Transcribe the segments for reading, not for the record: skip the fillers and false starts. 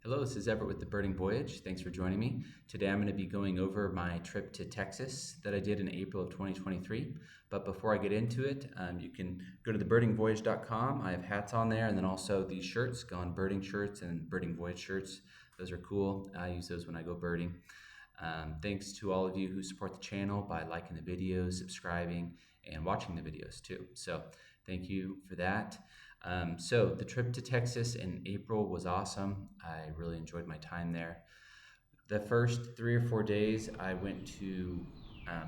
Hello, this is Everett with the Birding Voyage. Thanks for joining me. Today I'm going to be going over my trip to Texas that I did in April of 2023. But before I get into it, you can go to thebirdingvoyage.com. I have hats on there and then also these shirts, Gone Birding shirts and Birding Voyage shirts. Those are cool. I use those when I go birding. Thanks to all of you who support the channel by liking the videos, subscribing, and watching the videos too. So thank you for that. So the trip to Texas in April was awesome. I really enjoyed my time there. The first 3 or 4 days I went to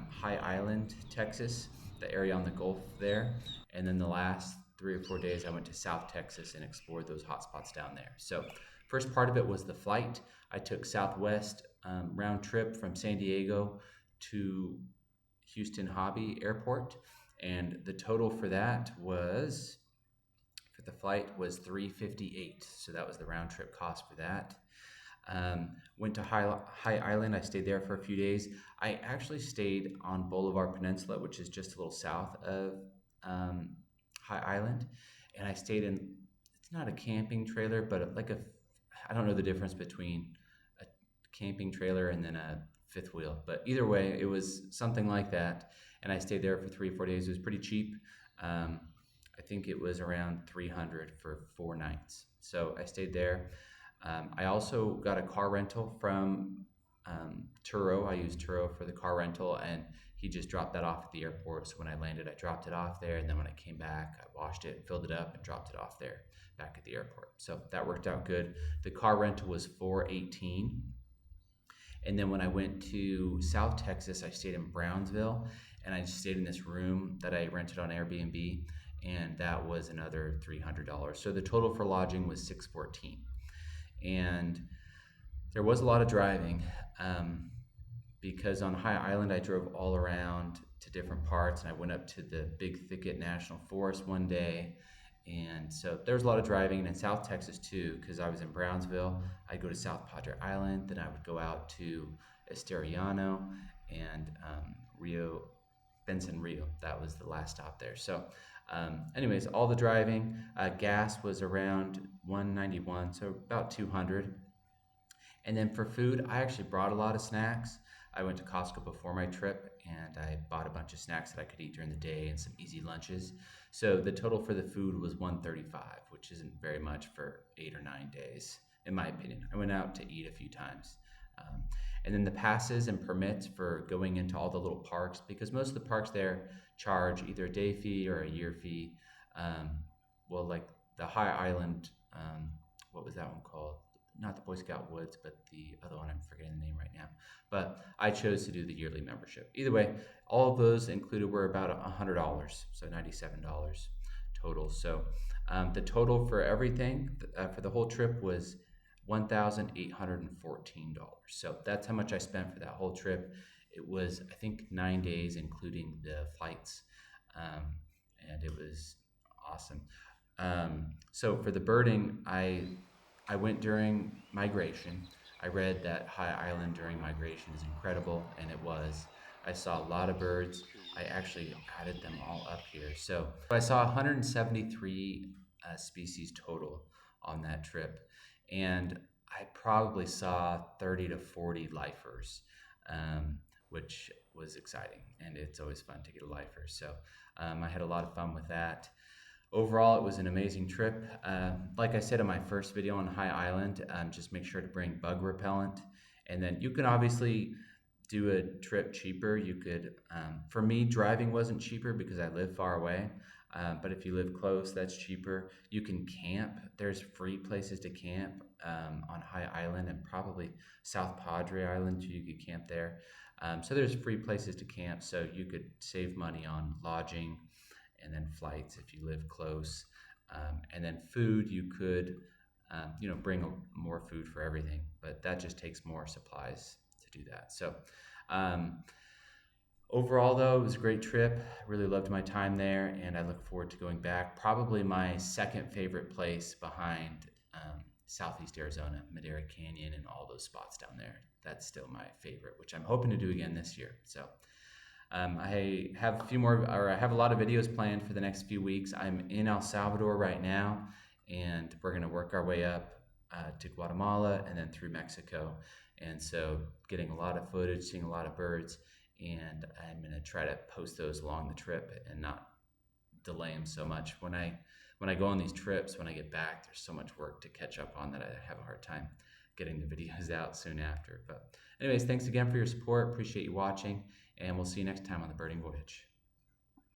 High Island, Texas, the area on the Gulf there. And then the last 3 or 4 days I went to South Texas and explored those hot spots down there. So first part of it was the flight. I took Southwest round trip from San Diego to Houston Hobby Airport. And the total for that was the flight was $358, so that was the round trip cost for that. Went to High Island. I stayed there for a few days. I actually stayed on Boulevard Peninsula, which is just a little south of High Island, and I stayed in. It's not a camping trailer, but I don't know the difference between a camping trailer and then a fifth wheel, but either way, it was something like that. And I stayed there for 3 or 4 days. It was pretty cheap. I think it was around $300 for 4 nights. So I stayed there. I also got a car rental from Turo. I used Turo for the car rental, and he just dropped that off at the airport. So when I landed, I dropped it off there, and then when I came back, I washed it, filled it up, and dropped it off there back at the airport. So that worked out good. The car rental was $418. And then when I went to South Texas, I stayed in Brownsville, and I just stayed in this room that I rented on Airbnb, and that was another $300. So the total for lodging was $614. And there was a lot of driving because on High Island I drove all around to different parts, and I went up to the Big Thicket National Forest one day. And so there was a lot of driving. And in South Texas too, because I was in Brownsville, I'd go to South Padre Island, then I would go out to Esteriano and Benson Rio. That was the last stop there. So anyways, all the driving, gas was around 191, so about 200. And then for food, I actually brought a lot of snacks. I went to Costco before my trip, and I bought a bunch of snacks that I could eat during the day and some easy lunches. So the total for the food was $135, which isn't very much for 8 or 9 days, in my opinion. I went out to eat a few times. And then the passes and permits for going into all the little parks, because most of the parks there charge either a day fee or a year fee. Well, like the High Island, what was that one called? Not the Boy Scout Woods, but the other one, I'm forgetting the name right now. But I chose to do the yearly membership. Either way, all of those included were about $100, so $97 total. So the total for everything, for the whole trip was $1,814. So that's how much I spent for that whole trip. It was, I think, 9 days, including the flights, and it was awesome. So for the birding, I went during migration. I read that High Island during migration is incredible, and it was. I saw a lot of birds. I actually added them all up here. So I saw 173 species total on that trip, and I probably saw 30 to 40 lifers, which was exciting, and it's always fun to get a lifer. So I had a lot of fun with that. Overall, it was an amazing trip. Like I said in my first video on High Island, just make sure to bring bug repellent. And then you can obviously do a trip cheaper. You could, for me, driving wasn't cheaper because I live far away. But if you live close, that's cheaper. You can camp. There's free places to camp on High Island and probably South Padre Island too. You could camp there. So there's free places to camp. So you could save money on lodging and then flights if you live close. And then food, you could, bring more food for everything, but that just takes more supplies to do that. So overall, though, it was a great trip. Really loved my time there, and I look forward to going back. Probably my second favorite place behind Southeast Arizona, Madera Canyon, and all those spots down there. That's still my favorite, which I'm hoping to do again this year. So I have I have a lot of videos planned for the next few weeks. I'm in El Salvador right now, and we're going to work our way up to Guatemala and then through Mexico. And so getting a lot of footage, seeing a lot of birds, and I'm going to try to post those along the trip and not delay them so much. When I go on these trips, when I get back, there's so much work to catch up on that I have a hard time getting the videos out soon after. But anyways, thanks again for your support. Appreciate you watching, and we'll see you next time on the Birding Voyage.